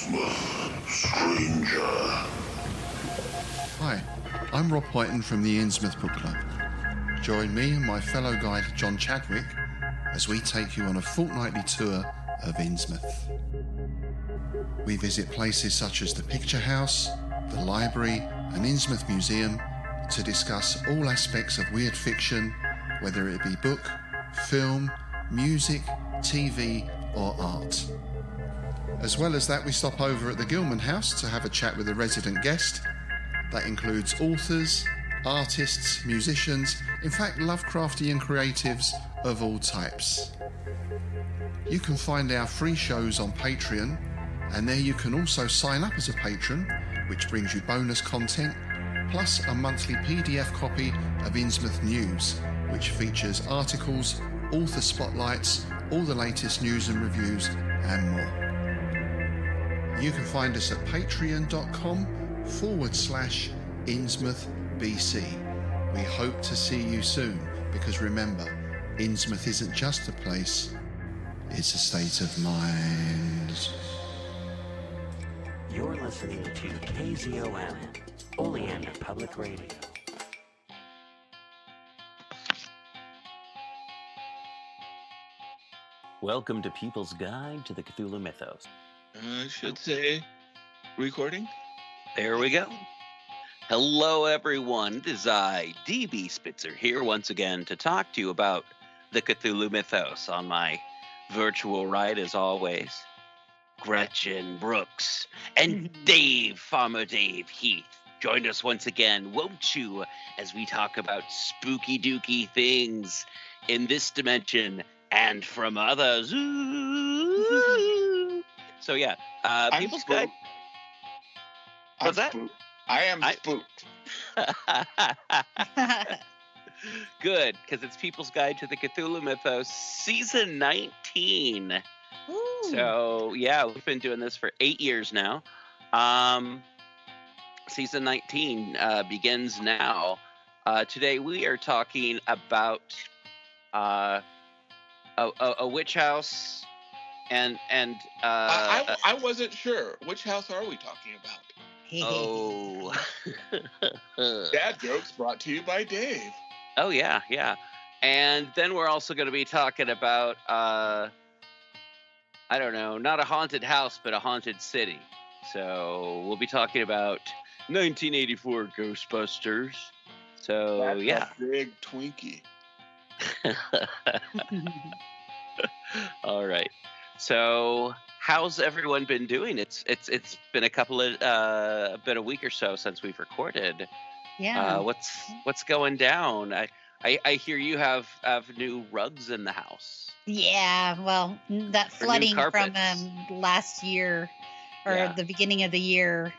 Innsmouth, stranger. Hi, I'm Rob Whiten from the Innsmouth Book Club. Join me and my fellow guide John Chadwick as we take you on a fortnightly tour of Innsmouth. We visit places such as the Picture House, the library and Innsmouth Museum to discuss all aspects of weird fiction, whether it be book, film, music, TV or art. As well as that, we stop over at the Gilman House to have a chat with a resident guest. That includes authors, artists, musicians, in fact Lovecraftian creatives of all types. You can find our free shows on Patreon, and there you can also sign up as a patron, which brings you bonus content, plus a monthly PDF copy of Innsmouth News, which features articles, author spotlights, all the latest news and reviews, and more. You can find us at patreon.com/InnsmouthBC. We hope to see you soon, because remember, Innsmouth isn't just a place, it's a state of mind. You're listening to KZOM, Oleander Public Radio. Welcome to People's Guide to the Cthulhu Mythos. I should say recording. There we go. Hello, everyone. It is I, DB Spitzer, here once again to talk to you about the Cthulhu Mythos. On my virtual right, as always, Gretchen Brooks and Dave, Farmer Dave Heath. Join us once again, won't you, as we talk about spooky dooky things in this dimension and from others. So yeah, People's Guide. What's that? Spooked. I am spooked. Good, because it's People's Guide to the Cthulhu Mythos, Season 19. Ooh. So yeah, we've been doing this for 8 years now. Season 19 begins now. Today we are talking about a witch house. And I wasn't sure. Which house are we talking about? Oh. Dad jokes brought to you by Dave. Oh, yeah. And then we're also going to be talking about, I don't know, not a haunted house, but a haunted city. So we'll be talking about 1984 Ghostbusters. So, That's yeah. a big Twinkie. All right. So, how's everyone been doing? It's been been a week or so since we've recorded. Yeah. What's going down? I hear you have new rugs in the house. Yeah. Well, that flooding from last year or the beginning of the year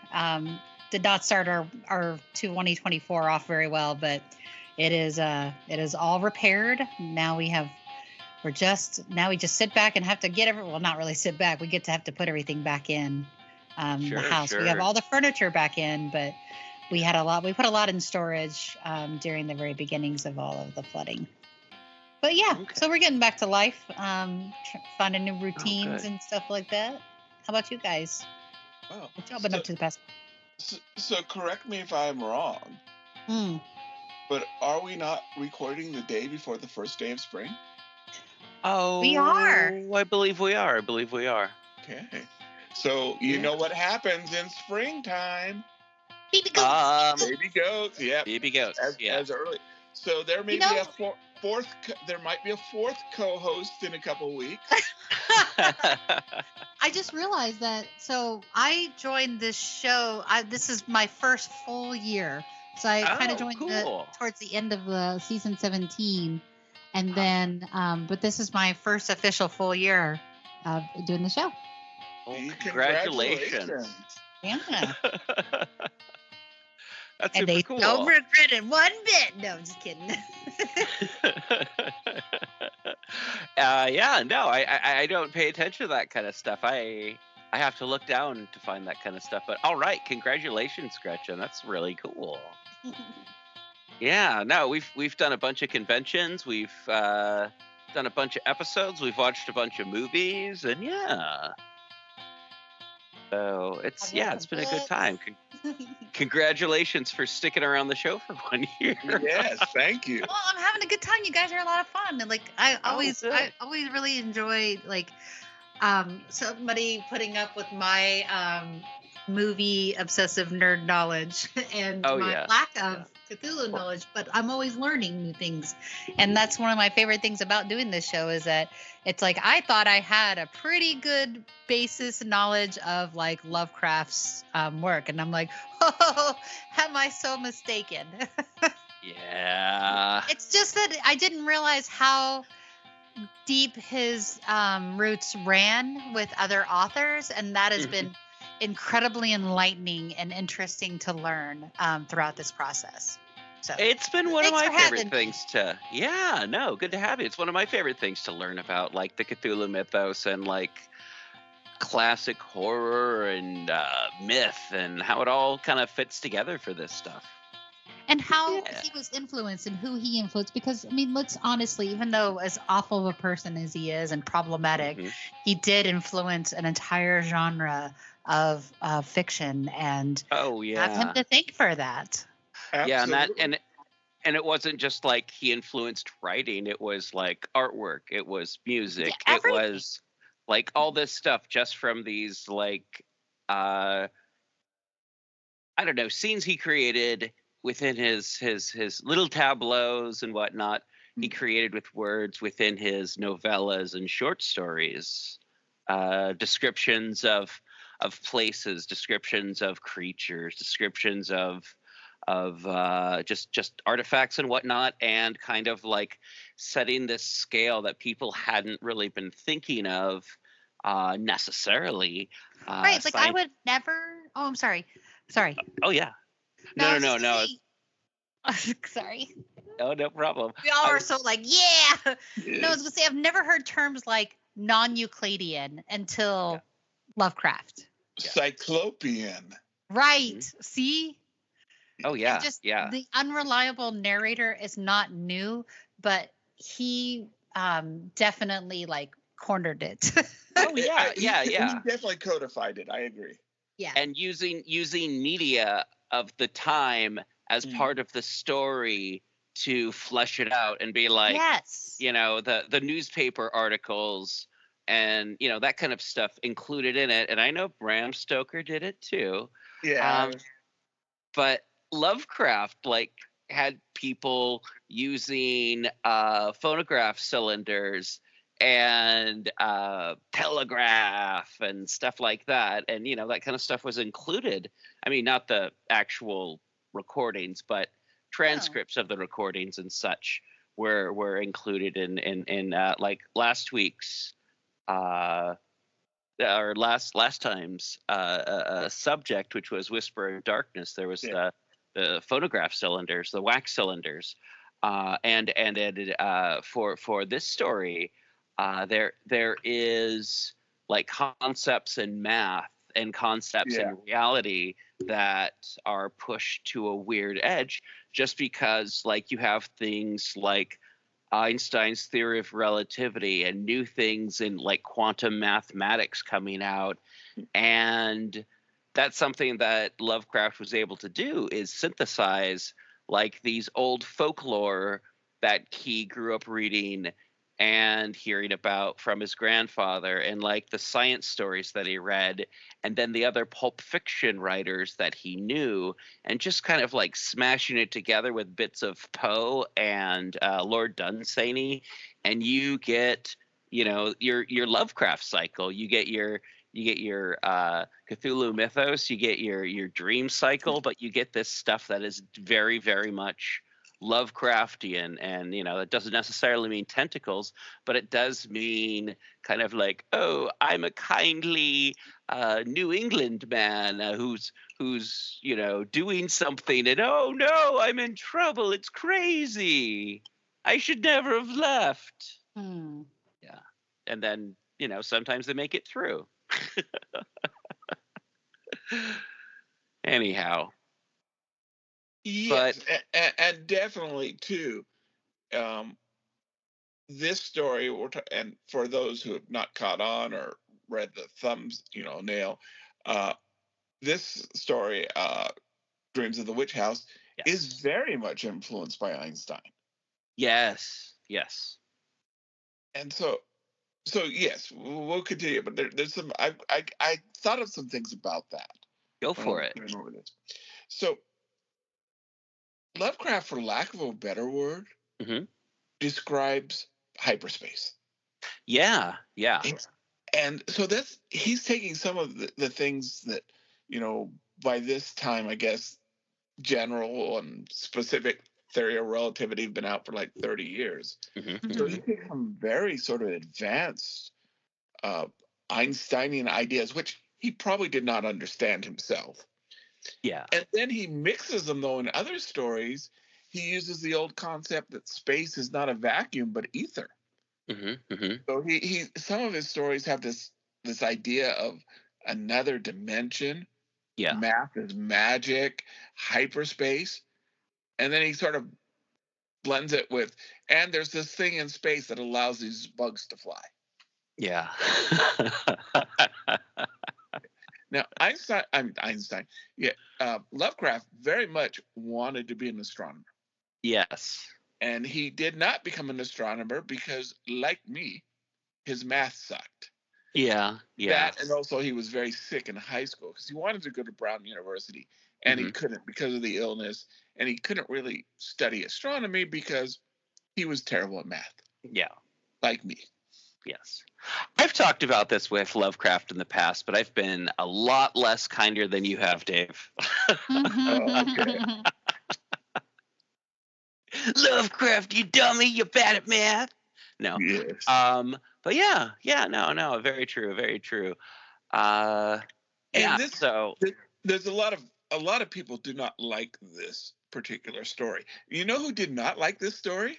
did not start our 2024 off very well, but it is all repaired. Now we just sit back and have to get not really sit back. We get to have to put everything back in the house. Sure. We have all the furniture back in, but we put a lot in storage during the very beginnings of all of the flooding. But yeah, So we're getting back to life, finding new routines and stuff like that. How about you guys? Oh, What y'all been up to the past? So correct me if I'm wrong, but are we not recording the day before the first day of spring? Oh, We are. I believe we are. Okay. So you know what happens in springtime? Baby goats. Baby goats. Yeah. Baby goats. As early. So there may be a fourth. There might be a fourth co-host in a couple weeks. I just realized that. So I joined this show. This is my first full year. So I kind of joined towards the end of season 17. And then, but this is my first official full year of doing the show. Oh, congratulations. Yeah. That's and super they cool. don't regret it one bit. No, I'm just kidding. I don't pay attention to that kind of stuff. I have to look down to find that kind of stuff. But all right, congratulations, Gretchen. That's really cool. Yeah, no, we've done a bunch of conventions. We've done a bunch of episodes. We've watched a bunch of movies, and yeah. So it's been a good time. Well, Congratulations for sticking around the show for 1 year. Yes, thank you. I'm having a good time. You guys are a lot of fun, and like I always good. really enjoy like somebody putting up with my movie obsessive nerd knowledge and my lack of Cthulhu knowledge, but I'm always learning new things. And that's one of my favorite things about doing this show is that it's like I thought I had a pretty good basis knowledge of like Lovecraft's work, and I'm like, oh, am I so mistaken? Yeah. It's just that I didn't realize how deep his roots ran with other authors, and that has been incredibly enlightening and interesting to learn throughout this process. So it's been one of thanks my for having favorite things to good to have you. It's one of my favorite things to learn about, like the Cthulhu mythos and like classic horror and myth and how it all kind of fits together for this stuff. And how he was influenced and who he influenced. Because, I mean, let's honestly, even though as awful of a person as he is and problematic, he did influence an entire genre of fiction, and have him to thank for that. Absolutely. And it wasn't just like he influenced writing. It was like artwork. It was music. Yeah, it was like all this stuff just from these like, I don't know, scenes he created within his little tableaus and whatnot. He created with words within his novellas and short stories, descriptions of places, descriptions of creatures, descriptions of just artifacts and whatnot, and kind of like setting this scale that people hadn't really been thinking of necessarily. Right, like I would never. Oh, I'm sorry. Oh yeah. No. Sorry. Oh, no problem. We all are so like, yeah. No, I was gonna say I've never heard terms like non-Euclidean until Lovecraft. Cyclopean. Right. See? Oh yeah. And the unreliable narrator is not new, but he definitely like cornered it. Oh yeah. He definitely codified it. I agree. Yeah. And using media of the time as part of the story to flesh it out and be like, you know, the newspaper articles and, you know, that kind of stuff included in it. And I know Bram Stoker did it too. Yeah. But Lovecraft like had people using phonograph cylinders and telegraph and stuff like that, and you know, that kind of stuff was included. I mean, not the actual recordings, but transcripts of the recordings and such were included in like last week's or last time's subject, which was Whisper in Darkness. There was the phonograph cylinders, the wax cylinders, and for this story, there is like concepts in math and concepts in reality that are pushed to a weird edge, just because like you have things like Einstein's theory of relativity and new things in like quantum mathematics coming out. And that's something that Lovecraft was able to do, is synthesize like these old folklore that he grew up reading and hearing about from his grandfather, and like the science stories that he read, and then the other pulp fiction writers that he knew, and just kind of like smashing it together with bits of Poe and Lord Dunsany, and you get, you know, your Lovecraft cycle. You get your Cthulhu mythos, you get your dream cycle, but you get this stuff that is very, very much Lovecraftian. And you know, it doesn't necessarily mean tentacles, but it does mean kind of like, oh, I'm a kindly New England man who's you know, doing something, and oh no, I'm in trouble, it's crazy, I should never have left. Yeah. And then, you know, sometimes they make it through. Anyhow. Yes, and definitely too, this story, and for those who have not caught on or read the thumbs, you know, nail, this story, Dreams of the Witch House, is very much influenced by Einstein. Yes. Yes. And so yes, we'll continue. But there's some. I thought of some things about that. Go for it. So Lovecraft, for lack of a better word, describes hyperspace. Yeah. And so he's taking some of the things that, by this time, I guess, general and specific theory of relativity have been out for like 30 years. So he takes some very sort of advanced Einsteinian ideas, which he probably did not understand himself. Yeah. And then he mixes them, though, in other stories. He uses the old concept that space is not a vacuum, but ether. So he some of his stories have this idea of another dimension. Yeah. Math is magic, hyperspace. And then he sort of blends it with, and there's this thing in space that allows these bugs to fly. Yeah. Now, Lovecraft very much wanted to be an astronomer. Yes. And he did not become an astronomer because, like me, his math sucked. Yeah. That, and also he was very sick in high school because he wanted to go to Brown University, and he couldn't because of the illness, and he couldn't really study astronomy because he was terrible at math. Yeah. Like me. Yes. I've talked about this with Lovecraft in the past, but I've been a lot less kinder than you have, Dave. Okay. Lovecraft, you dummy, you're bad at math. No. Yes. But no, very true. There's a lot of people do not like this particular story. You know who did not like this story?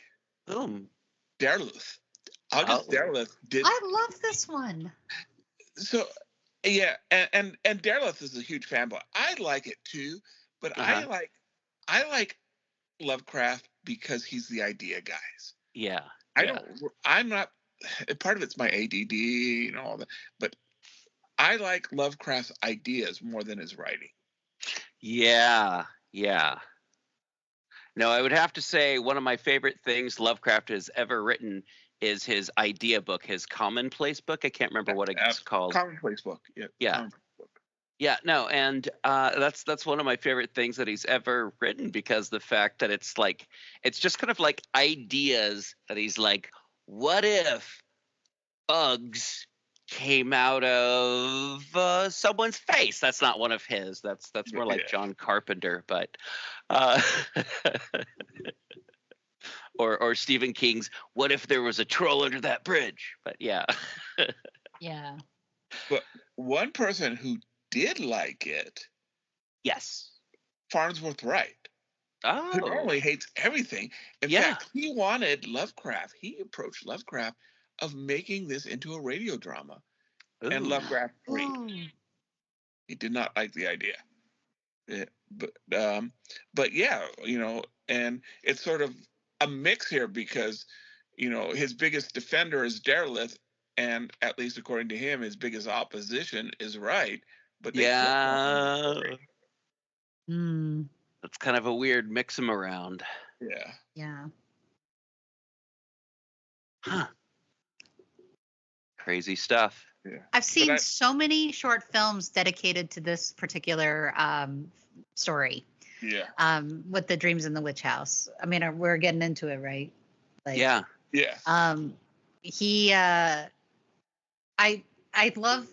Derleth. August Derleth did. I love this one. So, yeah, and Derleth is a huge fanboy. I like it too, but I like Lovecraft because he's the idea guys. Yeah. I'm not. Part of it's my ADD, all that, but I like Lovecraft's ideas more than his writing. Yeah. No, I would have to say one of my favorite things Lovecraft has ever written is his idea book, his commonplace book. I can't remember what it's called. Commonplace book. Yeah. Yeah, no, and that's one of my favorite things that he's ever written, because the fact that it's just kind of like ideas that he's like, what if bugs came out of someone's face? That's not one of his. That's more like John Carpenter, but or Stephen King's what if there was a troll under that bridge? But yeah. Yeah. But one person who did like it. Yes. Farnsworth Wright. Oh. Who normally hates everything. In fact, he approached Lovecraft of making this into a radio drama. Ooh. And Lovecraft agreed. He did not like the idea. But yeah, and it's sort of a mix here because, his biggest defender is Derleth, and at least according to him, his biggest opposition is Wright. But that's kind of a weird mix 'em around. Yeah. Huh. Crazy stuff. Yeah. I've seen so many short films dedicated to this particular story. Yeah. With the Dreams in the Witch House. I mean, we're getting into it, right? Yeah. I love.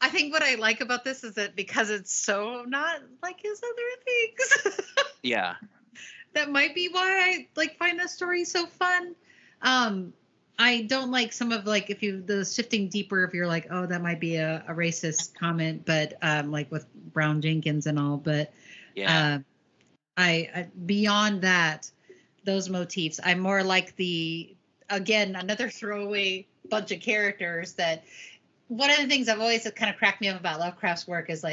I think what I like about this is that because it's so not like his other things. Yeah. That might be why I find this story so fun. I don't like some of the shifting deeper if you're like, oh, that might be a racist comment, but like with Brown Jenkins and all, but I beyond that, those motifs, I'm more like another throwaway bunch of characters that. One of the things I've always kind of cracked me up about Lovecraft's work is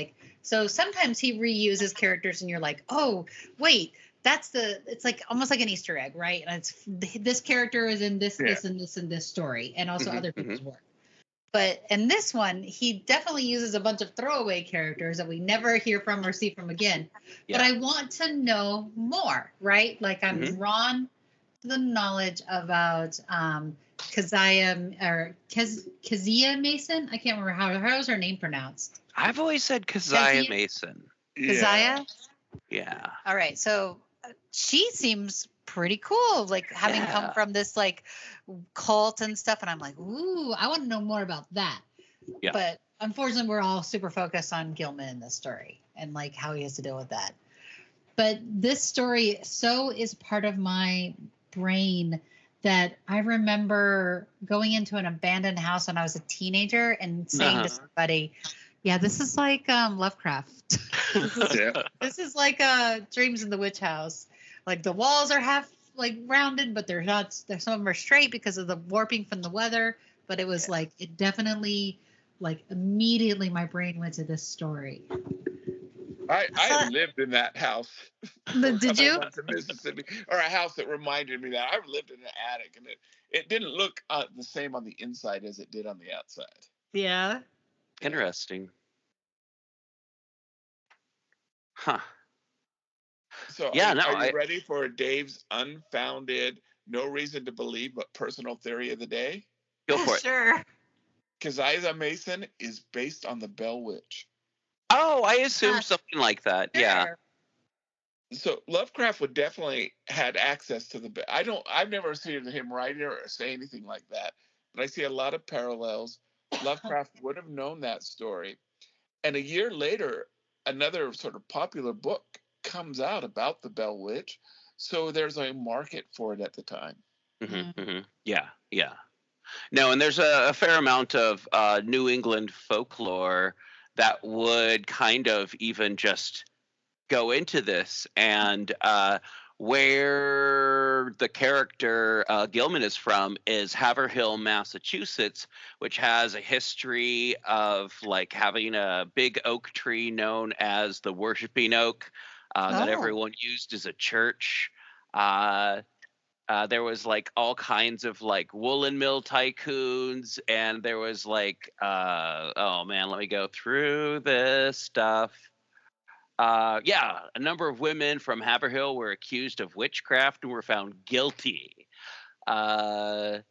so sometimes he reuses characters and you're like, oh, wait, it's like almost like an Easter egg, right? And it's this character is in this, and this story, and also other people's work. But in this one, he definitely uses a bunch of throwaway characters that we never hear from or see from again. Yeah. But I want to know more, right? Like I'm drawn to the knowledge about Kezia Mason. I can't remember how's her name pronounced. I've always said Kezia Mason. Kezia? Yeah. All right. So she seems pretty cool, like having come from this like cult and stuff, and I'm like, ooh, I want to know more about that. Yeah. But unfortunately, we're all super focused on Gilman in this story and like how he has to deal with that. But this story so is part of my brain that I remember going into an abandoned house when I was a teenager and saying to somebody, yeah, this is like Lovecraft. This is like Dreams in the Witch House. Like the walls are half like rounded, but they're not. Some of them are straight because of the warping from the weather. But it was like it definitely, like immediately, my brain went to this story. I lived in that house. Did you? Months in Mississippi, or a house that reminded me that I lived in an attic, and it didn't look the same on the inside as it did on the outside. Yeah. Interesting. Huh. So are you ready for Dave's unfounded, no reason to believe, but personal theory of the day? Go for it. Sure. Kezia Mason is based on the Bell Witch. Oh, I assumed something like that. Sure. Yeah. So Lovecraft would definitely had access to the. I've never seen him write or say anything like that, but I see a lot of parallels. Lovecraft would have known that story, and a year later, another sort of popular book comes out about the Bell Witch, so there's a market for it at the time. Yeah. No, and there's a fair amount of New England folklore that would kind of even just go into this, and where the character Gilman is from is Haverhill, Massachusetts, which has a history of like having a big oak tree known as the Worshipping Oak. That everyone used as a church. There was like all kinds of like woolen mill tycoons, and there was like, oh man, let me go through this stuff. A number of women from Haverhill were accused of witchcraft and were found guilty. Let's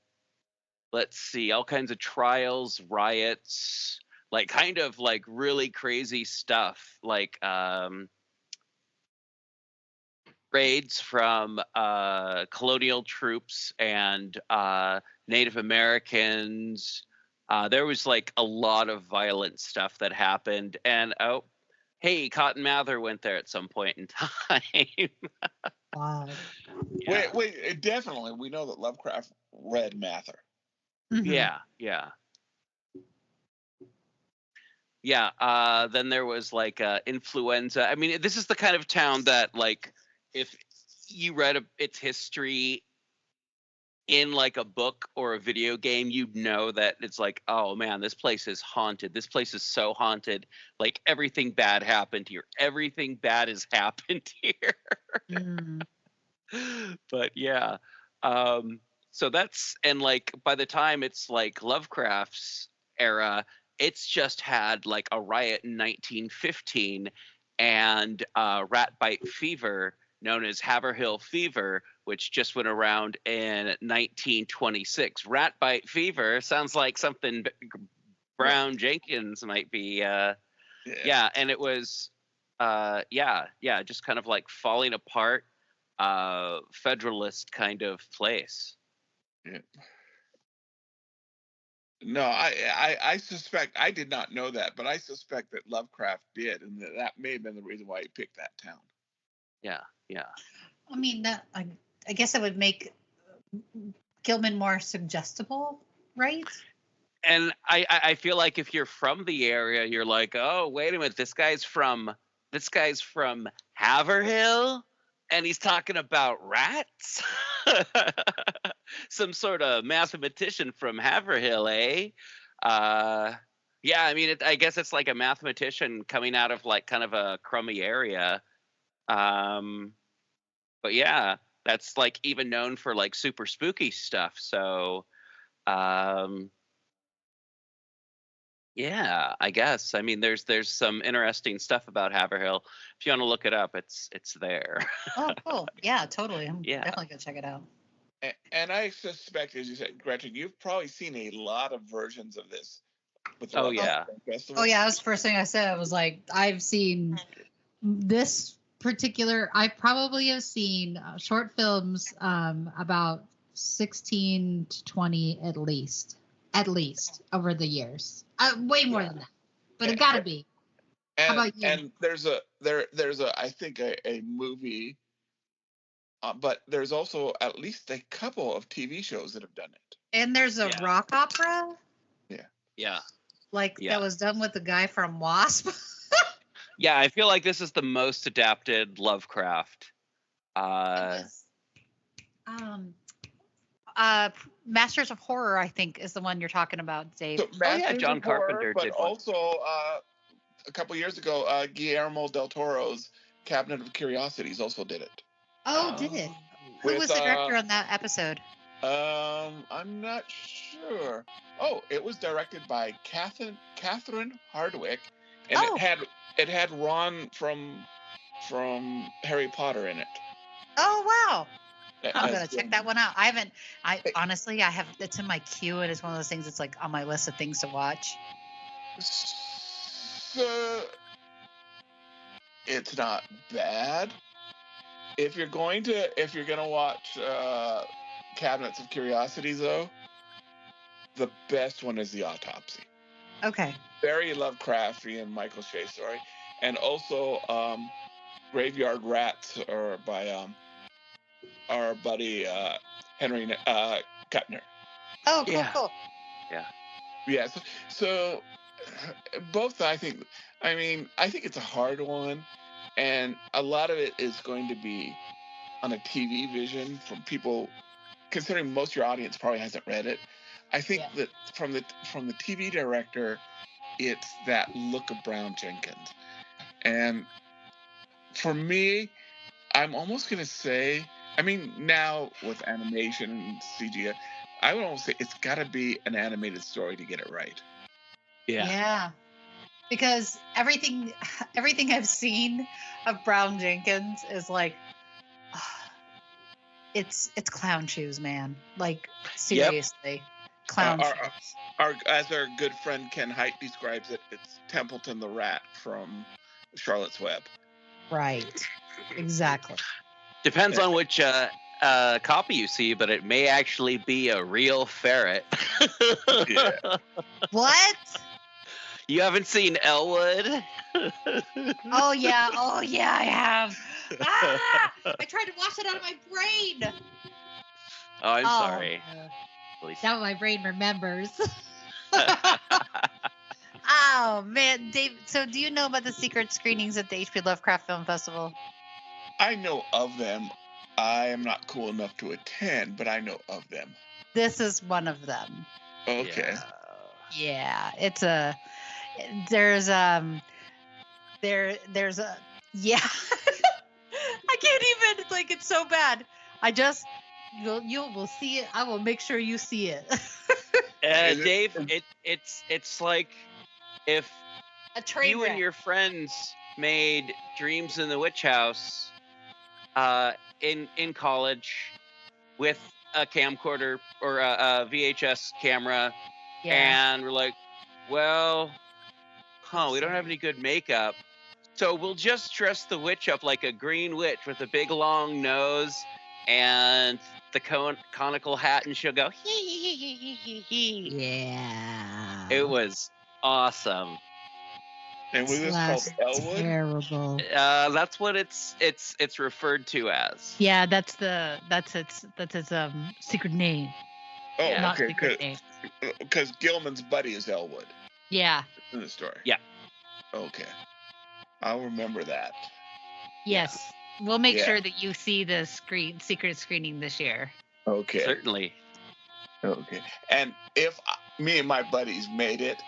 see, all kinds of trials, riots, like kind of like really crazy stuff, like raids from colonial troops and Native Americans. There was like a lot of violent stuff that happened. And hey, Cotton Mather went there at some point in time. Wow. Yeah. Wait, definitely. We know that Lovecraft read Mather. Yeah. Then there was like influenza. I mean, this is the kind of town that like, if you read its history in like a book or a video game, you'd know that it's like, oh man, this place is haunted. This place is so haunted. Like everything bad happened here. Everything bad has happened here. But yeah. So that's, and like by the time it's like Lovecraft's era, it's just had like a riot in 1915 and rat bite fever known as Haverhill fever, which just went around in 1926. Rat bite fever sounds like something Brown Jenkins might be. Yeah, and it was, just kind of like falling apart, Federalist kind of place. Yeah. No, I suspect, I did not know that, but I suspect that Lovecraft did, and that may have been the reason why he picked that town. Yeah. I mean, that I guess it would make Gilman more suggestible, right? And I feel like if you're from the area, you're like, oh, wait a minute, this guy's from Haverhill, and he's talking about rats. Some sort of mathematician from Haverhill, eh? Yeah, I mean, I guess it's like a mathematician coming out of like kind of a crummy area. But yeah, that's like even known for like super spooky stuff. So, Yeah, I guess. I mean, there's some interesting stuff about Haverhill. If you want to look it up, it's there. Oh, cool. Yeah, totally. I'm Yeah. definitely gonna check it out. And I suspect, as you said, Gretchen, you've probably seen a lot of versions of this. With Oh, yeah. Oh yeah, that was the first thing I said. I was like, I've seen this particular. I probably have seen short films about 16 to 20 at least over the years. Way more than that, but it gotta be. How about you? And there's a I think a movie, but there's also at least a couple of TV shows that have done it. And there's a rock opera. Yeah. That was done with the guy from Wasp. Yeah, I feel like this is the most adapted Lovecraft. Masters of Horror, I think, is the one you're talking about, Dave. So John Carpenter but did one. also a couple years ago, Guillermo del Toro's Cabinet of Curiosities also did it. Oh, did it? Who was the director on that episode? I'm not sure. Oh, it was directed by Catherine Hardwicke, and it had Ron from Harry Potter in it. Oh wow! I'm gonna check that one out. Honestly, I have. It's in my queue, and it's one of those things. It's like on my list of things to watch. So, it's not bad. If you're gonna watch Cabinets of Curiosities, though, the best one is The Autopsy. Okay. Very Lovecraftian Michael Shea story, and also Graveyard Rats are by our buddy Henry Kuttner. Oh, cool. Yeah. So both, I think it's a hard one, and a lot of it is going to be on a TV vision from people, considering most of your audience probably hasn't read it. I think that from the TV director, it's that look of Brown Jenkins. And for me, I'm almost going to say, now with animation and CGI, I would almost say it's got to be an animated story to get it right. Yeah. Because everything I've seen of Brown Jenkins is like, it's clown shoes, man. Like, seriously. Clown shoes. As our good friend Ken Hite describes it, it's Templeton the Rat from Charlotte's Web. Right. Exactly. Depends on which copy you see, but it may actually be a real ferret. What? You haven't seen Elwood? Oh yeah, I have. I tried to wash it out of my brain. Oh, I'm sorry. Now my brain remembers. Oh man, Dave. So, do you know about the secret screenings at the HP Lovecraft Film Festival? I know of them. I am not cool enough to attend, but I know of them. This is one of them. Okay. Yeah, it's a. There's a. Yeah. I can't even. Like, it's so bad. You will see it. I will make sure you see it. Dave, it's like if you and your friends made Dreams in the Witch House in college with a camcorder or a VHS camera, and we're like, well, we don't have any good makeup, so we'll just dress the witch up like a green witch with a big long nose and the conical hat, and she'll go hee hee hee hee hee hee. Yeah. It was awesome. And was this called Elwood? Terrible. That's what it's referred to as. Yeah, that's its secret name. Oh, Not okay. secret name. Because Gilman's buddy is Elwood Yeah. in the story. Yeah. Okay. I'll remember that. Yes. We'll make sure that you see the secret screening this year. Okay. Certainly. Okay. And if me and my buddies made it,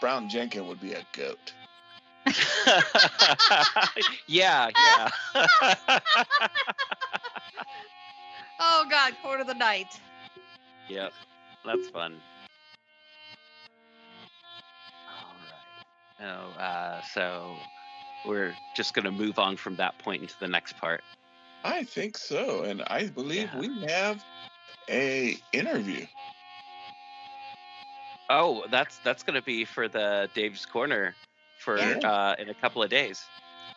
Brown Jenkins would be a goat. Yeah. Oh God, Court of the Night. Yep. That's fun. So we're just going to move on from that point into the next part. I think so, and I believe we have a interview. Oh, that's going to be for the Dave's Corner for in a couple of days.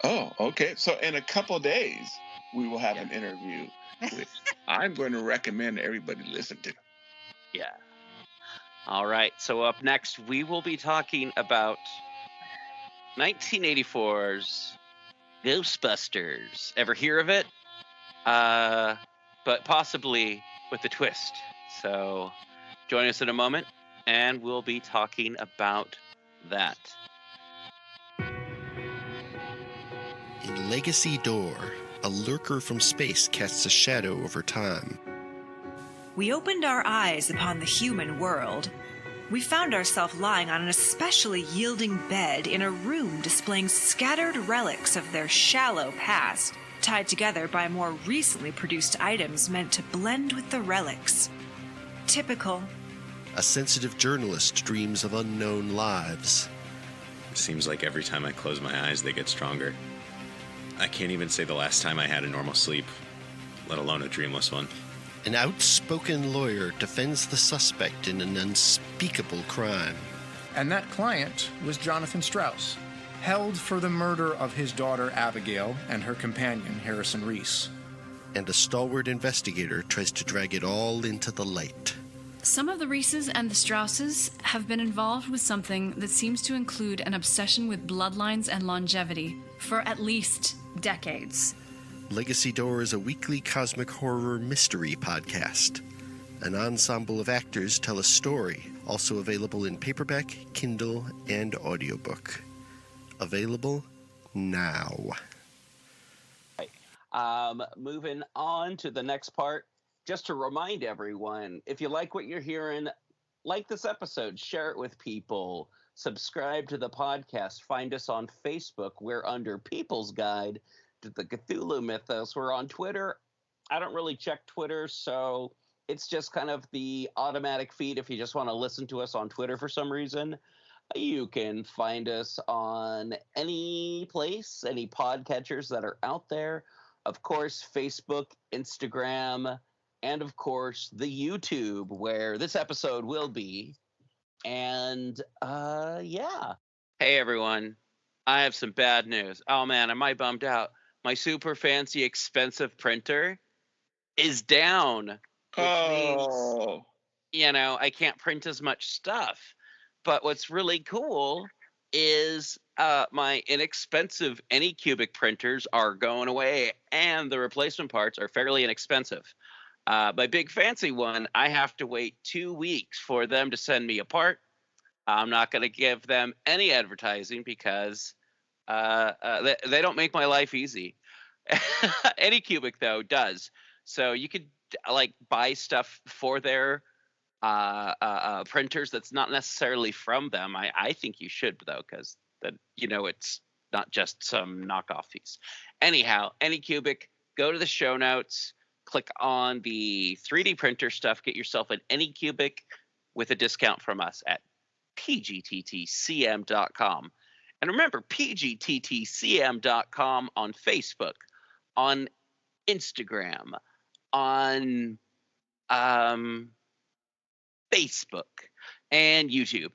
Oh, okay. So in a couple of days, we will have an interview, which I'm going to recommend everybody listen to. Yeah. All right. So up next, we will be talking about 1984's Ghostbusters. Ever hear of it? But possibly with a twist. So join us in a moment, and we'll be talking about that. In Legacy Door, a lurker from space casts a shadow over time. We opened our eyes upon the human world. We found ourselves lying on an especially yielding bed in a room displaying scattered relics of their shallow past, tied together by more recently produced items meant to blend with the relics. Typical. A sensitive journalist dreams of unknown lives. It seems like every time I close my eyes, they get stronger. I can't even say the last time I had a normal sleep, let alone a dreamless one. An outspoken lawyer defends the suspect in an unspeakable crime. And that client was Jonathan Strauss, held for the murder of his daughter Abigail and her companion Harrison Reese. And a stalwart investigator tries to drag it all into the light. Some of the Reeses and the Strausses have been involved with something that seems to include an obsession with bloodlines and longevity for at least decades. Legacy Door is a weekly cosmic horror mystery podcast. An ensemble of actors tell a story, also available in paperback, Kindle, and audiobook. Available now. Moving on to the next part, just to remind everyone, if you like what you're hearing, like this episode, share it with people, subscribe to the podcast, find us on Facebook. We're under People's Guide to the Cthulhu Mythos. We're on Twitter. I don't really check Twitter, so it's just kind of the automatic feed if you just want to listen to us on Twitter for some reason. You can find us on any place, any podcatchers that are out there. Of course, Facebook, Instagram, and of course, the YouTube, where this episode will be. And, yeah. Hey, everyone. I have some bad news. Oh, man, am I bummed out? My super fancy, expensive printer is down. Which means, you know, I can't print as much stuff. But what's really cool is my inexpensive ANYCUBIC printers are going away, and the replacement parts are fairly inexpensive. My big fancy one, I have to wait 2 weeks for them to send me a part. I'm not going to give them any advertising because they don't make my life easy. ANYCUBIC, though, does. So you could like buy stuff for their printers that's not necessarily from them. I think you should, though, because you know it's not just some knockoff piece. Anyhow, ANYCUBIC, go to the show notes, click on the 3D printer stuff, get yourself an ANYCUBIC with a discount from us at pgttcm.com. And remember, pgttcm.com on Facebook, on Instagram, on Facebook, and YouTube.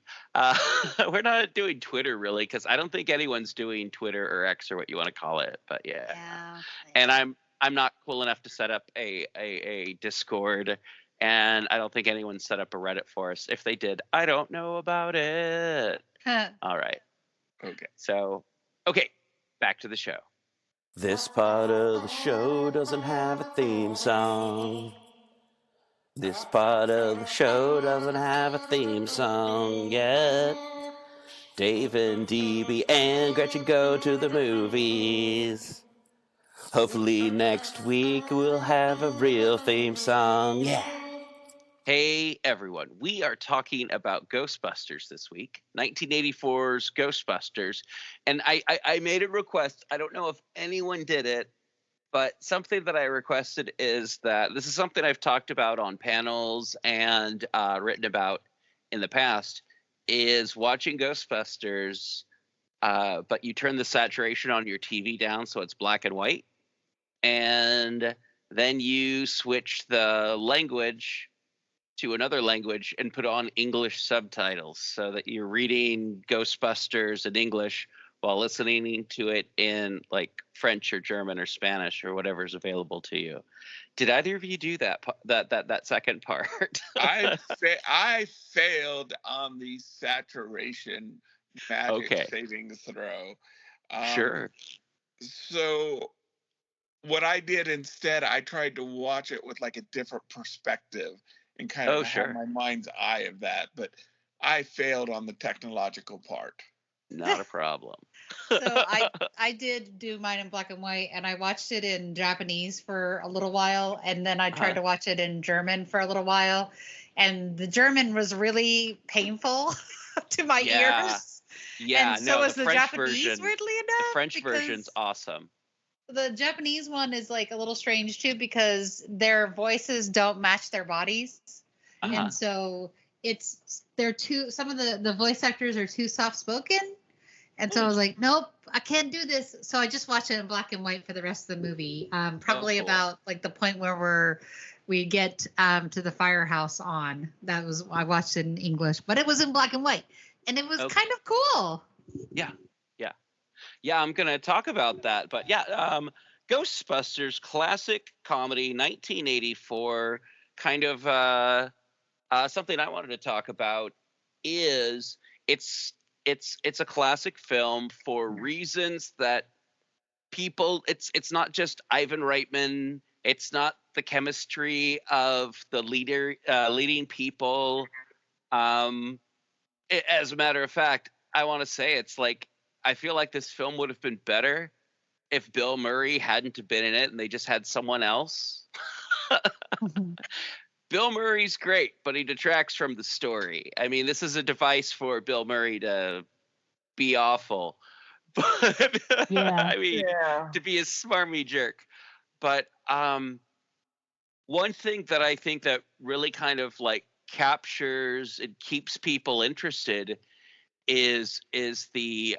We're not doing Twitter, really, because I don't think anyone's doing Twitter or X or what you want to call it. But yeah. And I'm not cool enough to set up a Discord, and I don't think anyone set up a Reddit for us. If they did, I don't know about it. All right. Okay. So, okay, back to the show. This part of the show doesn't have a theme song. This part of the show doesn't have a theme song yet. Dave and DB and Gretchen go to the movies. Hopefully next week we'll have a real theme song. Yeah. Hey everyone, we are talking about Ghostbusters this week, 1984's Ghostbusters, and I made a request. I don't know if anyone did it, but something that I requested is that this is something I've talked about on panels and written about in the past, is watching Ghostbusters but you turn the saturation on your TV down so it's black and white, and then you switch the language to another language and put on English subtitles so that you're reading Ghostbusters in English while listening to it in like French or German or Spanish or whatever's available to you. Did either of you do that second part? I failed on the saturation magic saving throw. Sure. So what I did instead, I tried to watch it with like a different perspective and kind of have my mind's eye of that, but I failed on the technological part. Not a problem. So I did do mine in black and white, and I watched it in Japanese for a little while, and then I tried to watch it in German for a little while, and the German was really painful to my ears. Yeah, and so was the French Japanese, version, weirdly enough. The French version's awesome. The Japanese one is like a little strange too, because their voices don't match their bodies, and so some of the voice actors are too soft spoken. And so I was like, nope, I can't do this. So I just watched it in black and white for the rest of the movie. Probably about like the point where we get to the firehouse on. I watched it in English, but it was in black and white, and it was kind of cool. Yeah, I'm gonna talk about that, but Ghostbusters, classic comedy, 1984. Kind of something I wanted to talk about is it's a classic film for reasons that people. It's not just Ivan Reitman. It's not the chemistry of the leading people. As a matter of fact, I want to say it's like I feel like this film would have been better if Bill Murray hadn't been in it and they just had someone else. Bill Murray's great, but he detracts from the story. I mean, this is a device for Bill Murray to be awful, but I mean, to be a smarmy jerk. But one thing that I think that really kind of like captures and keeps people interested is the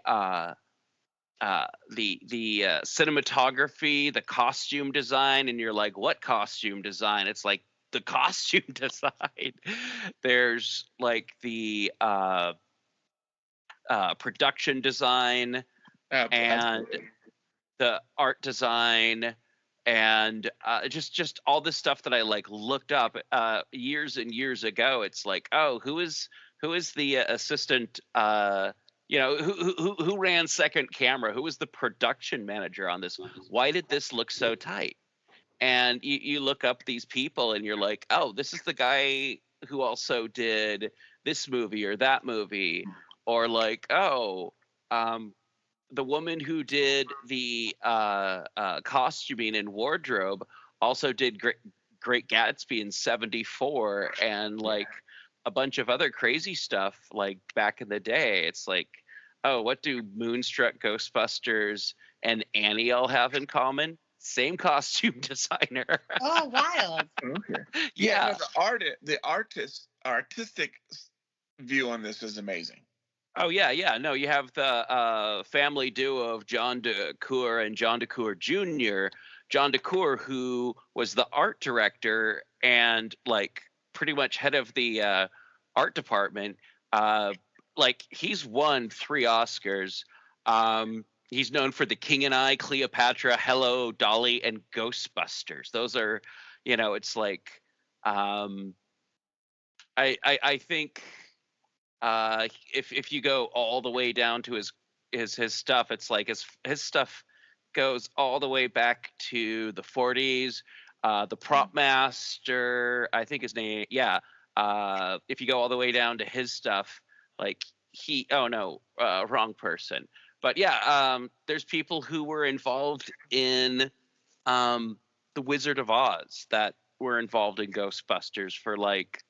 cinematography, the costume design, and you're like, what costume design? It's like the costume design. There's like the production design and the art design and just all this stuff that I like looked up years and years ago. It's like, oh, who is the assistant? Who ran second camera? Who was the production manager on this? Why did this look so tight? And you look up these people and you're like, oh, this is the guy who also did this movie or that movie, or like, oh, the woman who did the costuming and wardrobe also did Great Gatsby in '74 and like a bunch of other crazy stuff like back in the day. It's like, oh, what do Moonstruck, Ghostbusters, and ANYCUBIC have in common? Same costume designer. Oh, wild. Okay. Yeah. The artistic view on this is amazing. Oh, yeah. No, you have the family duo of John DeCour and John DeCour Jr. John DeCour, who was the art director and like pretty much head of the art department. Like he's won 3 Oscars. He's known for The King and I, Cleopatra, Hello, Dolly, and Ghostbusters. Those are, it's like, I think if you go all the way down to his stuff, it's like his stuff goes all the way back to the 40s. The prop master, I think his name, if you go all the way down to his stuff, like wrong person. But there's people who were involved in the Wizard of Oz that were involved in Ghostbusters for like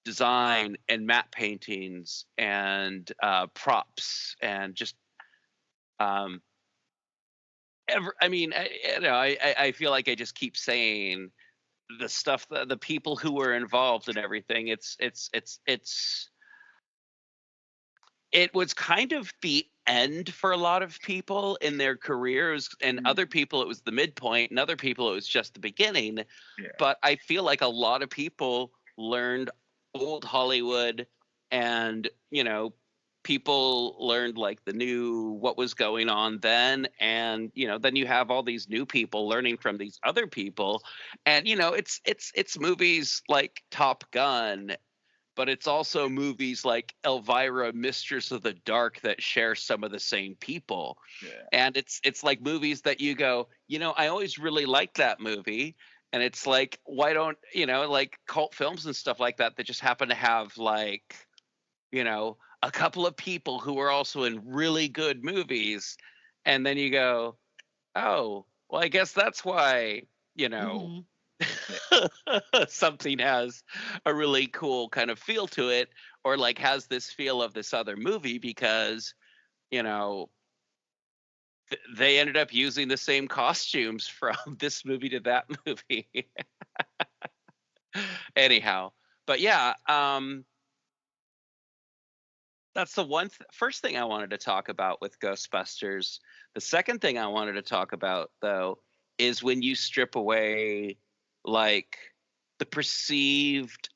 design and matte paintings and props and just I feel like I just keep saying the stuff, the people who were involved and everything. It was kind of the end for a lot of people in their careers, and other people it was the midpoint, and other people it was just the beginning. Yeah. But I feel like a lot of people learned old Hollywood, and people learned like the new, what was going on then, and then you have all these new people learning from these other people, and it's movies like Top Gun, but it's also movies like Elvira, Mistress of the Dark, that share some of the same people. Yeah. And it's like movies that you go, I always really liked that movie. And it's like, why don't, like cult films and stuff like that just happen to have like, a couple of people who are also in really good movies. And then you go, oh, well, I guess that's why, something has a really cool kind of feel to it, or like has this feel of this other movie, because they ended up using the same costumes from this movie to that movie. Anyhow, but yeah, that's the first thing I wanted to talk about with Ghostbusters. The second thing I wanted to talk about, though, is when you strip away like the perceived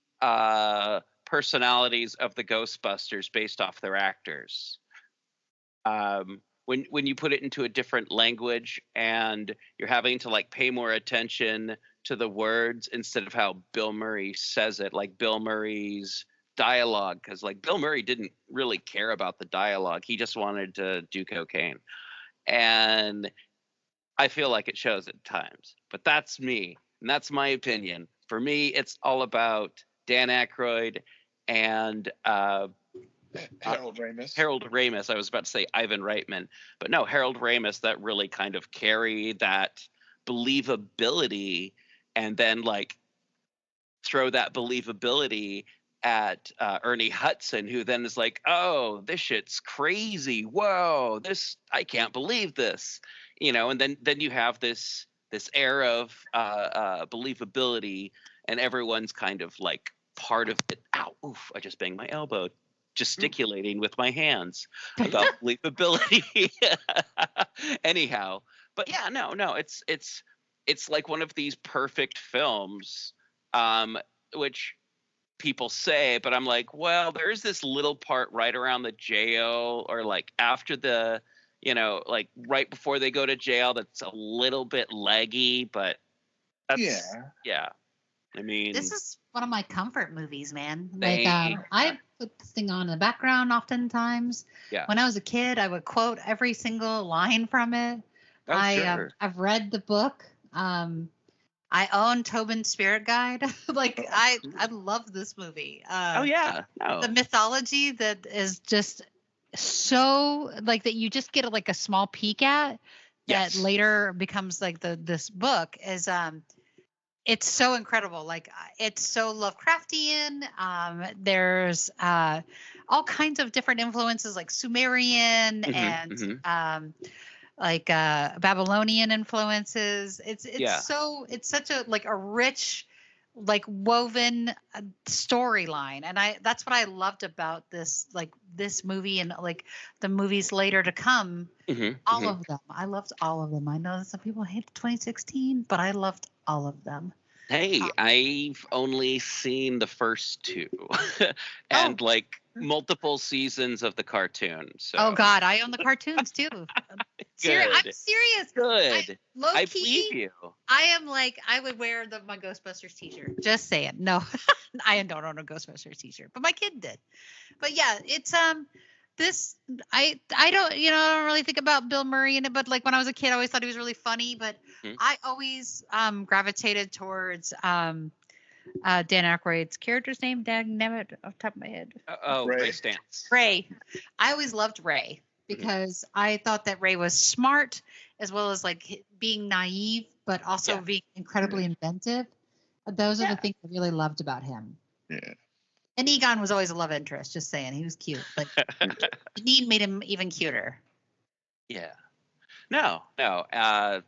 personalities of the Ghostbusters based off their actors. When you put it into a different language and you're having to like pay more attention to the words instead of how Bill Murray says it, like Bill Murray's dialogue, because like Bill Murray didn't really care about the dialogue. He just wanted to do cocaine. And I feel like it shows at times, but that's me. And that's my opinion. For me, it's all about Dan Aykroyd and Harold Ramis. Harold Ramis. I was about to say Ivan Reitman, but no, Harold Ramis, that really kind of carry that believability, and then like throw that believability at Ernie Hudson, who then is like, oh, this shit's crazy. Whoa, I can't believe this. And then you have this air of believability, and everyone's kind of like part of it. Ow, oof, I just banged my elbow, gesticulating with my hands about believability. Anyhow, but yeah, no, it's like one of these perfect films, which people say, but I'm like, well, there's this little part right around the jail, or like after the, like right before they go to jail, that's a little bit leggy, but that's, yeah. I mean, this is one of my comfort movies, man. Like, I put this thing on in the background oftentimes. Yeah. When I was a kid, I would quote every single line from it. Oh, sure. I've read the book. I own Tobin's Spirit Guide. Like, I love this movie. Oh yeah, no. The mythology that is just so like that you just get like a small peek at, Yes. that later becomes like this book is it's so incredible. Like, it's so Lovecraftian. There's all kinds of different influences, like Sumerian and like Babylonian influences. It's such a like a rich, like woven storyline, and that's what I loved about this movie, and like the movies later to come. All of them, I loved all of them. I know that some people hate 2016, but I loved all of them. Hey, I've only seen the first two, and like multiple seasons of the cartoon. So. Oh God, I own the cartoons too. I'm serious. Good. I believe you. I am like, I would wear my Ghostbusters t-shirt. Just saying. No, I don't own a Ghostbusters t-shirt, but my kid did. But yeah, it's this. I don't I don't really think about Bill Murray in it, but like when I was a kid, I always thought he was really funny. But I always gravitated towards Dan Aykroyd's character's name. Dagnabbit, off the top of my head. Ray Stantz. Ray. I always loved Ray because I thought that Ray was smart, as well as like being naive, but also being incredibly inventive. Those are the things I really loved about him. Yeah. And Egon was always a love interest. Just saying, he was cute. Like, Need made him even cuter. Yeah. No. I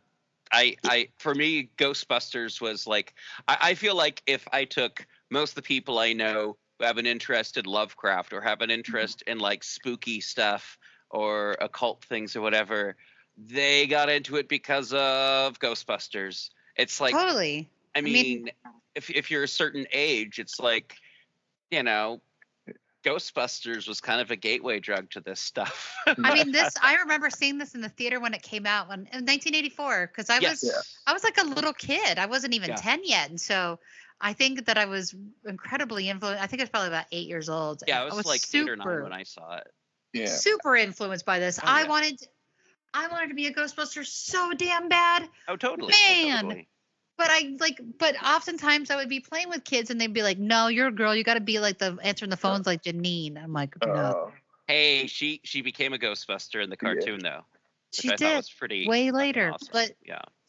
for me, Ghostbusters was like, I feel like if I took most of the people I know who have an interest in Lovecraft or have an interest in like spooky stuff or occult things or whatever, they got into it because of Ghostbusters. It's like, totally. I mean, if you're a certain age, it's like, you know, Ghostbusters was kind of a gateway drug to this stuff. I mean, I remember seeing this in the theater when it came out in 1984, because I was like a little kid. I wasn't even 10 yet. And so I think that I was incredibly influenced. I think I was probably about 8 years old. Yeah, I was like 8 or 9 when I saw it. Yeah. Super influenced by this. I wanted to be a Ghostbuster so damn bad. Oh, totally. Man. Totally. But oftentimes I would be playing with kids and they'd be like, "No, you're a girl. You got to be like answering the phones like Janine." I'm like, "No." Hey, she became a Ghostbuster in the cartoon though. She did. Was pretty way later, awesome. But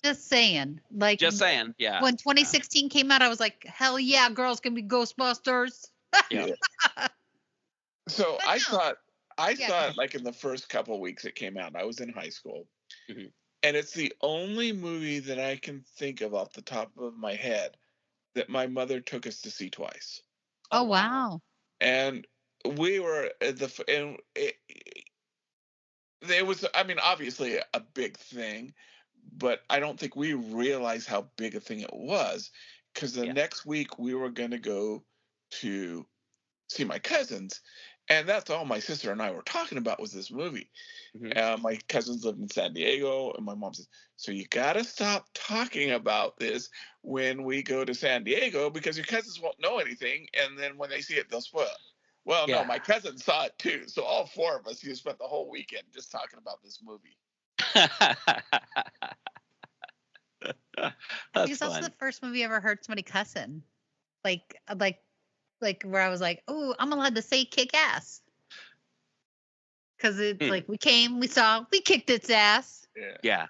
just saying, like, yeah. When 2016 came out, I was like, "Hell yeah, girls can be Ghostbusters." Yeah. So I thought like in the first couple weeks it came out, I was in high school. Mm-hmm. And it's the only movie that I can think of off the top of my head that my mother took us to see twice. Oh, wow. And we were at it was, I mean, obviously a big thing, but I don't think we realized how big a thing it was, because the next week we were going to go to see my cousins. And that's all my sister and I were talking about was this movie. Mm-hmm. My cousins lived in San Diego, and my mom says, "So you got to stop talking about this when we go to San Diego, because your cousins won't know anything, and then when they see it, they'll spoil it." Well, no, my cousins saw it too. So all four of us, spent the whole weekend just talking about this movie. It's also the first movie I ever heard somebody cussing. Like where I was like, "Oh, I'm allowed to say kick ass." Because it's like we came, we saw, we kicked its ass. Yeah.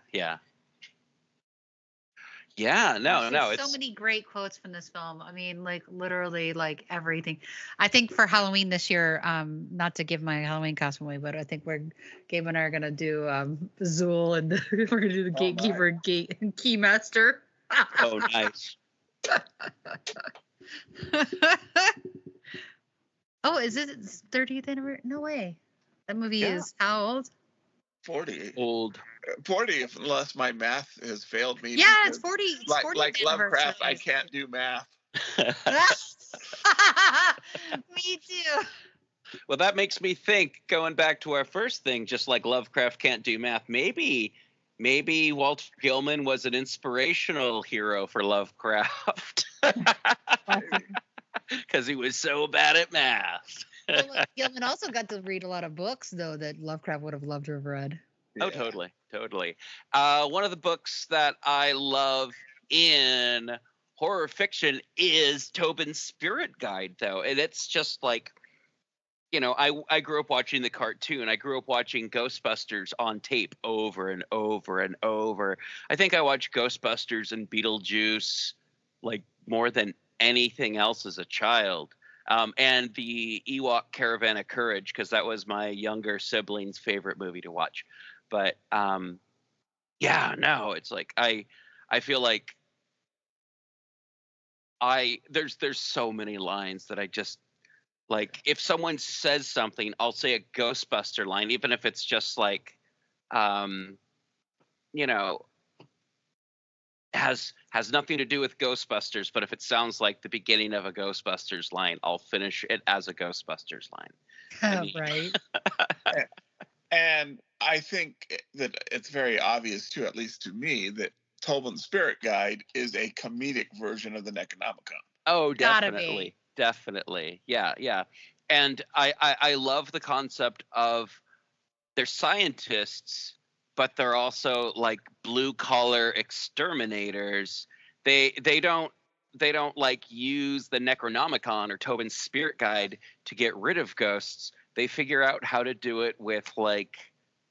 No. There's so many great quotes from this film. I mean, like literally, like everything. I think for Halloween this year, not to give my Halloween costume away, but I think Gabe and I are gonna do Zool, and we're gonna do the Gatekeeper and Keymaster. Oh, nice. Oh, is it its 30th anniversary? No way. That movie is how old? 40. Old. 40, unless my math has failed me. Yeah, it's 40. It's 40 like Lovecraft, I can't do math. Me too. Well, that makes me think, going back to our first thing, just like Lovecraft can't do math, maybe Walter Gilman was an inspirational hero for Lovecraft. Because he was so bad at math. Well, Gilman also got to read a lot of books, though, that Lovecraft would have loved to have read. Oh, totally. One of the books that I love in horror fiction is Tobin's Spirit Guide, though. And it's just like, I grew up watching the cartoon. I grew up watching Ghostbusters on tape over and over and over. I think I watched Ghostbusters and Beetlejuice like more than anything else as a child. And the Ewok Caravan of Courage, because that was my younger sibling's favorite movie to watch. But it's like I feel like there's so many lines that I just like. If someone says something, I'll say a Ghostbuster line, even if it's just like has nothing to do with Ghostbusters, but if it sounds like the beginning of a Ghostbusters line, I'll finish it as a Ghostbusters line. Right. And I think that it's very obvious, too, at least to me, that Tobin's Spirit Guide is a comedic version of the Necronomicon. Oh, definitely. Definitely. Yeah. And I love the concept of they're scientists, but they're also like blue collar exterminators. They don't like use the Necronomicon or Tobin's Spirit Guide to get rid of ghosts. They figure out how to do it with like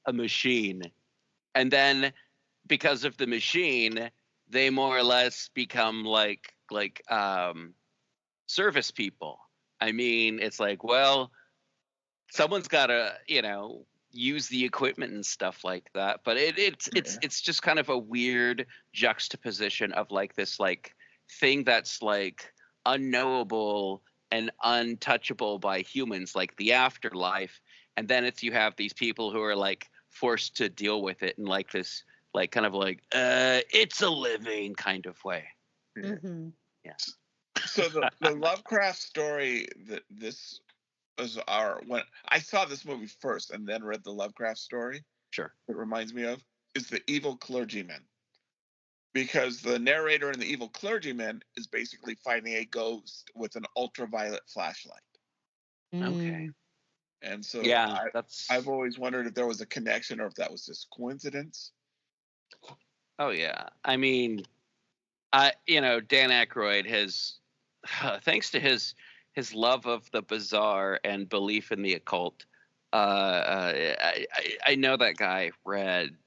a machine. And then because of the machine, they more or less become like service people. I mean, it's like, well, someone's got to, use the equipment and stuff like that. But it's just kind of a weird juxtaposition of like this like thing that's like unknowable and untouchable by humans, like the afterlife, and then you have these people who are like forced to deal with it in like this, like kind of like it's a living kind of way. Mm-hmm. Yeah. So the Lovecraft story that this was when I saw this movie first and then read the Lovecraft story. Sure. It reminds me of is the evil clergyman, because the narrator in the evil clergyman is basically finding a ghost with an ultraviolet flashlight. Okay. And so I've always wondered if there was a connection or if that was just coincidence. Oh yeah, I mean, Dan Aykroyd has, thanks to his love of the bizarre and belief in the occult. I know that guy read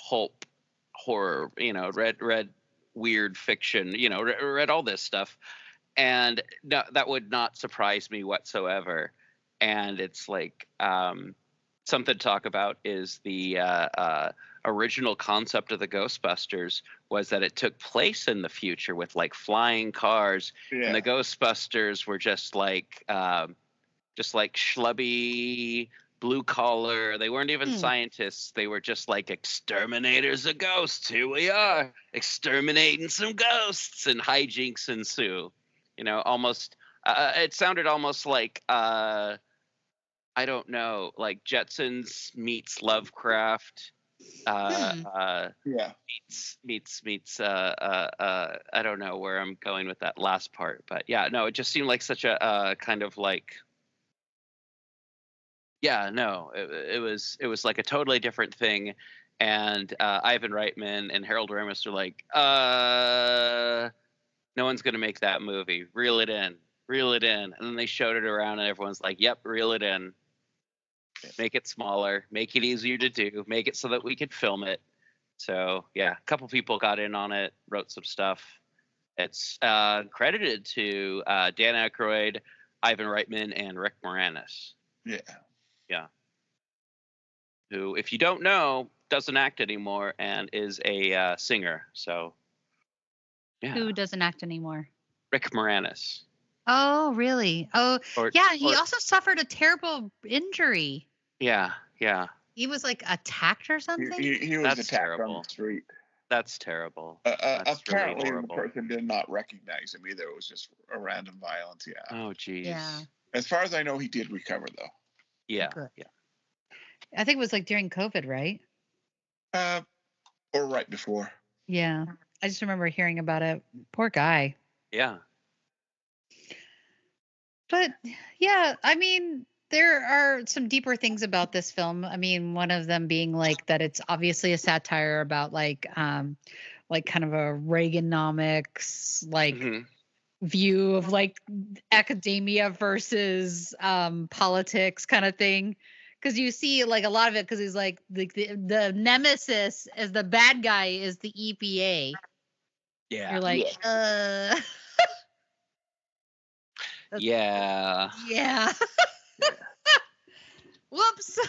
pulp horror, read weird fiction, read all this stuff, and no, that would not surprise me whatsoever. And it's like something to talk about is the original concept of the Ghostbusters was that it took place in the future with like flying cars, and the Ghostbusters were just like schlubby blue collar. They weren't even scientists. They were just like exterminators of ghosts. Here we are, exterminating some ghosts, and hijinks ensue. Almost. It sounded almost like I don't know, like Jetsons meets Lovecraft. Meets I don't know where I'm going with that last part, but yeah, no, it just seemed like such a kind of like, it was like a totally different thing. And Ivan Reitman and Harold Ramis are like, no one's gonna make that movie. Reel it in. And then they showed it around, and everyone's like, yep, reel it in. Make it smaller, make it easier to do, make it so that we could film it. So yeah, a couple people got in on it, wrote some stuff. It's credited to Dan Aykroyd, Ivan Reitman, and Rick Moranis. Yeah. Who, if you don't know, doesn't act anymore and is a singer. So yeah. Who doesn't act anymore? Rick Moranis. Oh, really? Oh, yeah. He also suffered a terrible injury. Yeah. He was like attacked or something. He was attacked on the street. That's terrible. That's apparently really the person did not recognize him either. It was just a random violence. Yeah. Oh, geez. Yeah. As far as I know, he did recover though. Yeah. Good. Yeah. I think it was like during COVID, right? Or right before. Yeah. I just remember hearing about it. Poor guy. Yeah. But yeah, I mean, there are some deeper things about this film. I mean, one of them being like that it's obviously a satire about like kind of a Reaganomics view of like academia versus politics kind of thing. Because you see like a lot of it because he's like the nemesis as the bad guy is the EPA. Yeah. You're like, Yeah. Whoops.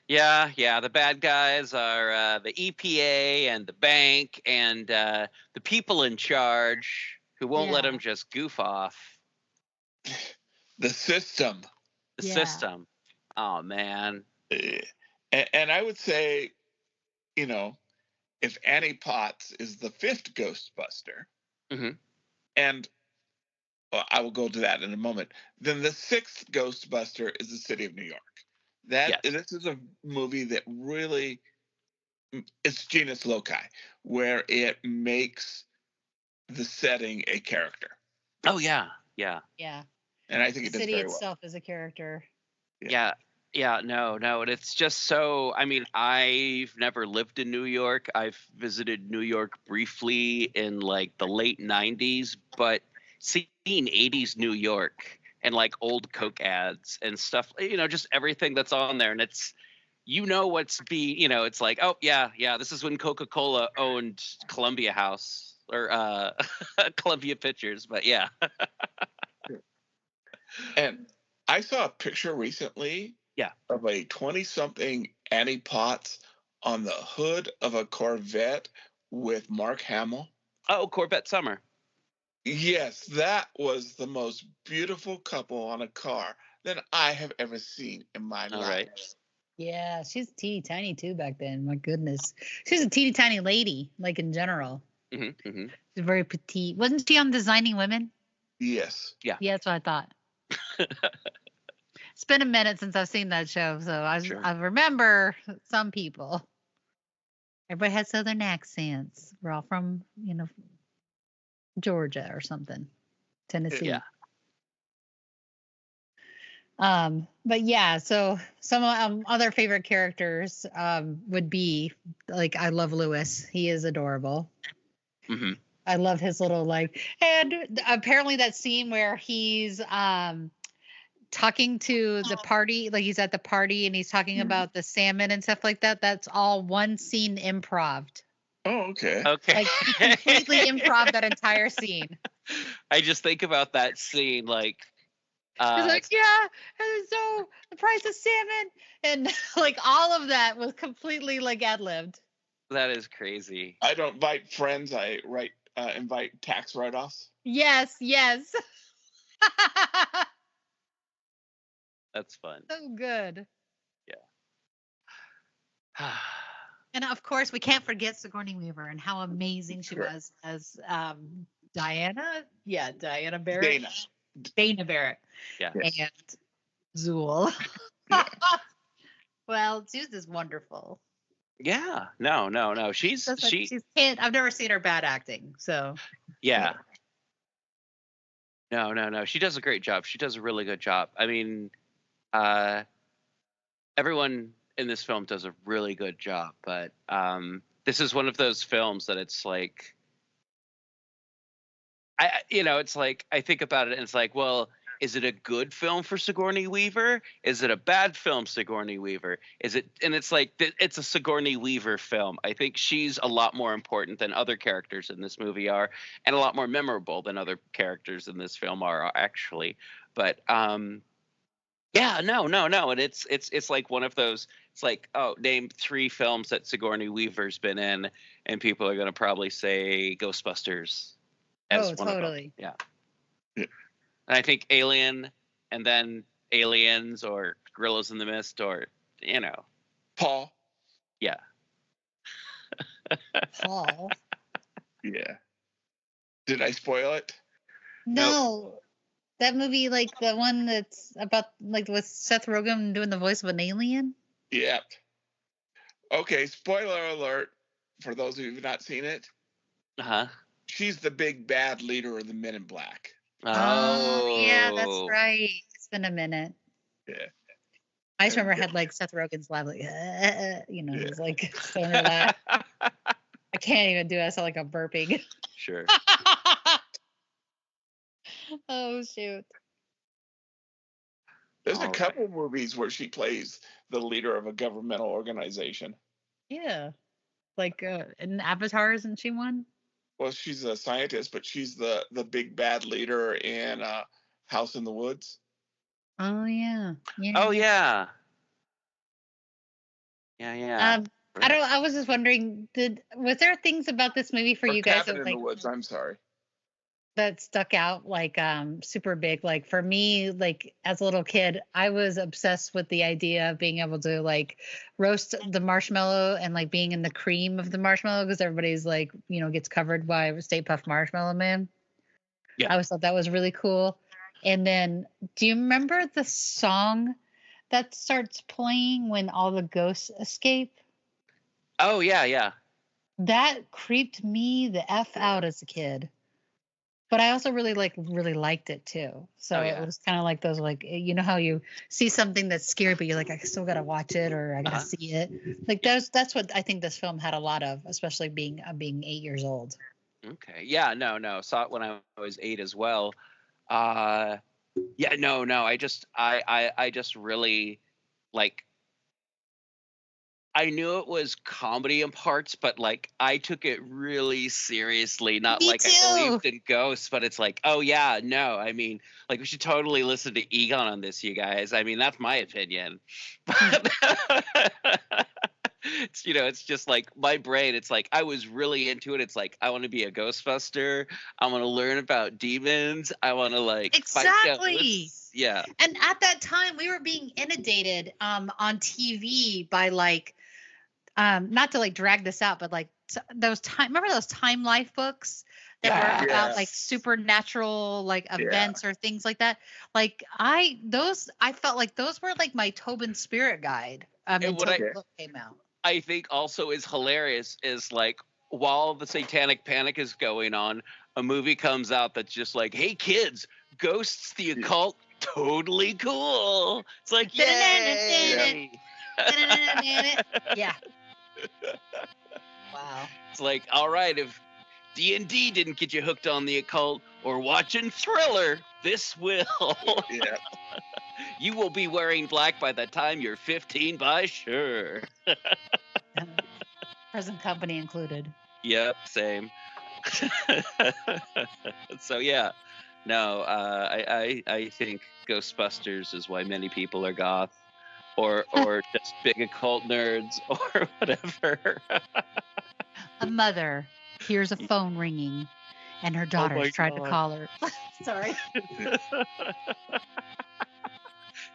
Yeah. The bad guys are the EPA and the bank and the people in charge who won't let them just goof off. The system. The system. Oh, man. And I would say, if Annie Potts is the 5th Ghostbuster, and I will go to that in a moment, then the 6th Ghostbuster is the city of New York. This is a movie that really, it's genus loci, where it makes the setting a character. Oh, yeah. And I think it does very well. The city itself is a character. Yeah, no. And it's just so, I mean, I've never lived in New York. I've visited New York briefly in like the late 90s, but seeing 80s New York and like old Coke ads and stuff, just everything that's on there. And it's, it's like, oh, yeah, this is when Coca-Cola owned Columbia House or Columbia Pictures, but yeah. And I saw a picture recently of a 20-something Annie Potts on the hood of a Corvette with Mark Hamill. Oh, Corvette Summer. Yes, that was the most beautiful couple on a car than I have ever seen in my life. Right. Yeah, she's teeny tiny too back then. My goodness, she's a teeny tiny lady, like in general. Mm-hmm. She's very petite. Wasn't she on Designing Women? Yes. Yeah. Yeah, that's what I thought. It's been a minute since I've seen that show, so I remember some people. Everybody has Southern accents. We're all from, Georgia or something, Tennessee. Yeah. But yeah, so some other favorite characters would be like, I love Lewis. He is adorable. Mm-hmm. I love his little and apparently that scene where he's talking to the party, like he's at the party and he's talking about the salmon and stuff like that. That's all one scene improv'd. Oh, okay. Okay. Like he completely improv that entire scene. I just think about that scene like. He's like, yeah, and so the price of salmon, and like all of that was completely like ad-libbed. That is crazy. I don't invite friends. I invite tax write-offs. Yes. That's fun. So good. Yeah. And of course, we can't forget Sigourney Weaver and how amazing she was as Diana. Yeah, Diana Barrett. Dana Barrett. Yeah. And Zool. Yeah. Well, she's just wonderful. Yeah. No. She's can't. I've never seen her bad acting. So. Yeah. No. She does a great job. She does a really good job. I mean, everyone in this film does a really good job, but this is one of those films that it's like, it's like I think about it and it's like, well, is it a good film for Sigourney Weaver? Is it a bad film, Sigourney Weaver? And it's like, it's a Sigourney Weaver film. I think she's a lot more important than other characters in this movie are, and a lot more memorable than other characters in this film are actually. But yeah, no. And it's like one of those, it's like, oh, name 3 films that Sigourney Weaver's been in, and people are going to probably say Ghostbusters. As one totally. Of them. Yeah. And I think Alien, and then Aliens, or Gorillas in the Mist, or, Paul. Yeah. Paul. Yeah. Did I spoil it? No. Nope. That movie, like the one that's about, like, with Seth Rogen doing the voice of an alien? Yep. Okay, spoiler alert for those who've not seen it. Uh-huh. She's the big bad leader of the Men in Black. Oh, yeah, that's right. It's been a minute. Yeah. I just remember I had like Seth Rogen's laugh, like, it was like stoner laugh. I can't even do it. I sound like I'm burping. Sure. Oh, shoot. There's a couple movies where she plays the leader of a governmental organization. Yeah. Like in Avatar, isn't she one? Well, she's a scientist, but she's the big bad leader in House in the Woods. Oh, yeah. Oh, yeah. Yeah. I was just wondering, was there things about this movie for you guys Cabin in the Woods, I'm sorry, that stuck out like super big? Like for me, like as a little kid, I was obsessed with the idea of being able to like roast the marshmallow and like being in the cream of the marshmallow, because everybody's like, gets covered by Stay Puft Marshmallow Man. Yeah. I always thought that was really cool. And then do you remember the song that starts playing when all the ghosts escape? Oh, yeah. That creeped me the F out as a kid. But I also really liked it too. So it was kind of like those, like, how you see something that's scary, but you're like, I still got to watch it, or I got to see it. Like that's what I think this film had a lot of, especially being 8 years old. Okay. Yeah, no. Saw it when I was 8 as well. I just really like, I knew it was comedy in parts, but like I took it really seriously. Not Me like too. I believed in ghosts, but it's like, oh yeah, no. I mean, like we should totally listen to Egon on this, you guys. I mean, that's my opinion. It's, it's just like my brain. It's like I was really into it. It's like I want to be a Ghostbuster. I want to learn about demons. I want to fight ghosts. Yeah. And at that time, we were being inundated on TV by not to drag this out, but remember those Time Life books that were about supernatural events or things like that. I felt like those were my Tobin Spirit Guide until the book came out. I think also is hilarious is while the Satanic Panic is going on, a movie comes out that's just like, hey kids, ghosts, the occult, totally cool. It's like, yay! Yeah. Wow. It's like, all right, if D&D didn't get you hooked on the occult or watching Thriller, this will. Yeah. You will be wearing black by the time you're 15, by sure. Present company included. Yep, same. So yeah, no, I think Ghostbusters is why many people are goth, or just big occult nerds, or whatever. A mother hears a phone ringing, and her daughter's tried to call her. Sorry.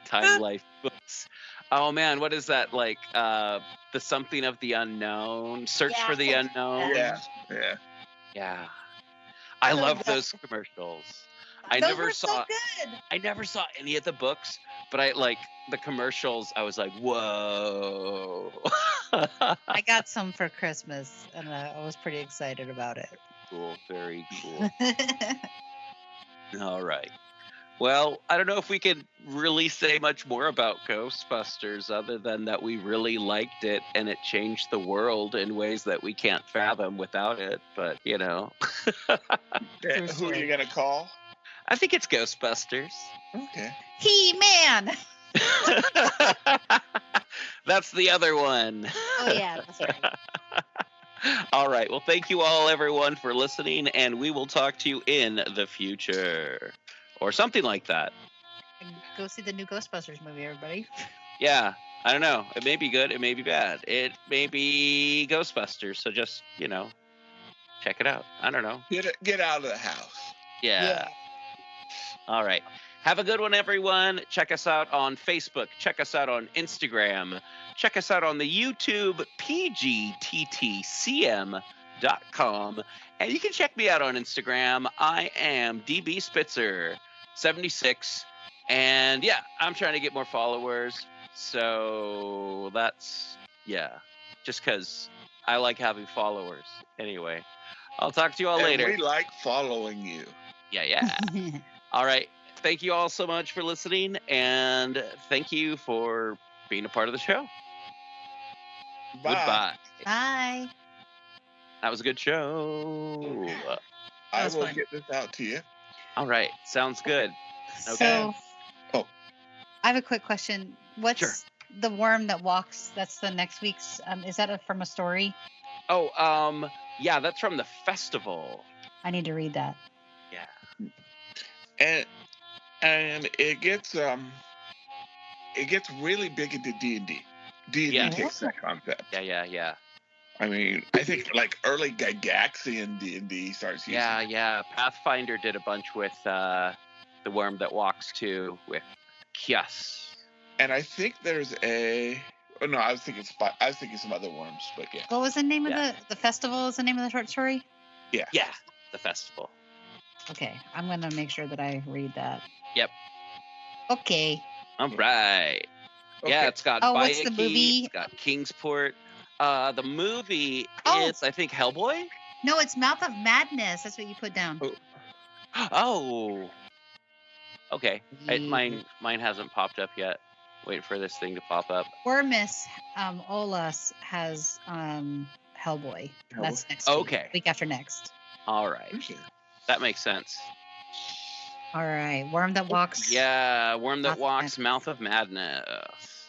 Time Life books. Oh man, what is that the something of the unknown? Search for the unknown. Yeah. I love those commercials. I never saw any of the books, but I the commercials. I was like, whoa. I got some for Christmas, and I was pretty excited about it. Cool, very cool. All right. Well, I don't know if we can really say much more about Ghostbusters other than that we really liked it and it changed the world in ways that we can't fathom without it. But, Who are you going to call? I think it's Ghostbusters. Okay. He-Man! That's the other one. Oh, yeah, that's right. All right. Well, thank you all, everyone, for listening, and we will talk to you in the future. Or something like that. Go see the new Ghostbusters movie, everybody. Yeah, I don't know. It may be good. It may be bad. It may be Ghostbusters. So just, check it out. I don't know. Get out of the house. Yeah. All right. Have a good one, everyone. Check us out on Facebook. Check us out on Instagram. Check us out on the YouTube, pgttcm.com. And you can check me out on Instagram. I am DBSpitzer76. And yeah, I'm trying to get more followers. So that's, just because I like having followers. Anyway, I'll talk to you all later. We like following you. Yeah. All right. Thank you all so much for listening. And thank you for being a part of the show. Bye. Goodbye. Bye. That was a good show. Okay. I will get this out to you. All right. Sounds good. Okay. So, I have a quick question. What's the worm that walks? That's the next week's. Is that from a story? Oh, yeah, that's from the festival. I need to read that. Yeah. And it gets really big into D&D. D&D takes that concept. Yeah. I mean, I think early Gygaxian D&D starts using it. Yeah. Pathfinder did a bunch with the worm that walks too, with Kias. And I think there's I was thinking some other worms, but yeah. What was the name of the festival? Is the name of the short story? Yeah. Yeah, the festival. Okay, I'm gonna make sure that I read that. Yep. Okay. All right. Okay. Yeah, it's got what's the movie? It's got Kingsport. The movie is, I think, Hellboy? No, it's Mouth of Madness. That's what you put down. Oh. Okay. Mine hasn't popped up yet. Wait for this thing to pop up. WORMIUS, OLAUS has Hellboy. That's next week. Okay. Week after next. All right. That makes sense. All right. Worm that walks. Yeah, Worm that walks, Mouth of Madness.